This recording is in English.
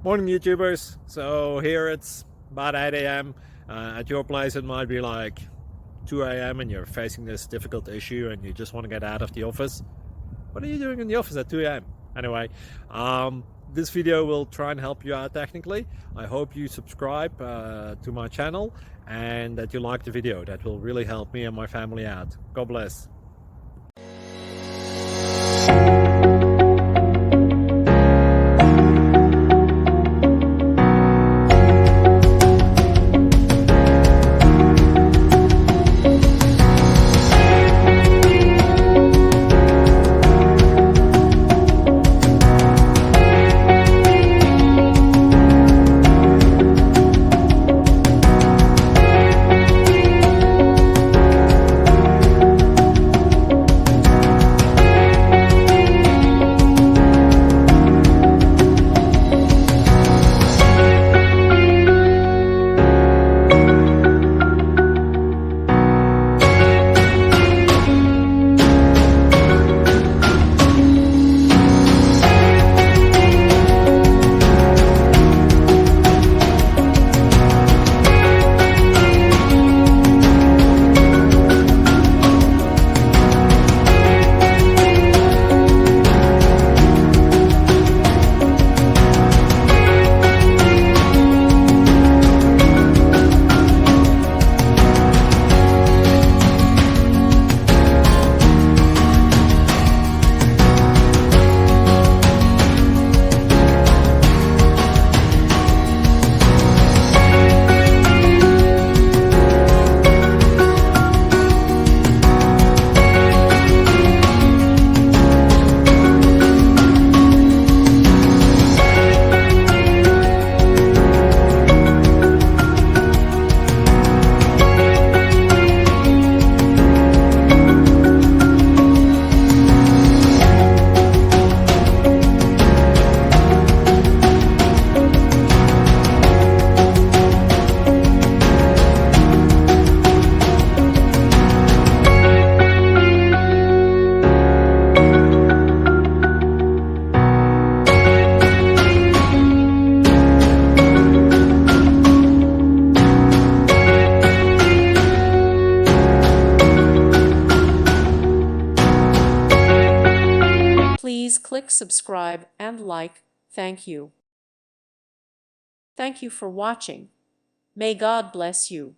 Morning, YouTubers. So here it's about 8 a.m. At your place, it might be like 2 a.m. and you're facing this difficult issue and you just want to get out of the office. What are you doing in the office at 2 a.m.? Anyway, this video will try and help you out technically. I hope you subscribe to my channel and that you like the video. That will really help me and my family out. God bless. Please click subscribe and like. Thank you. Thank you for watching. May God bless you.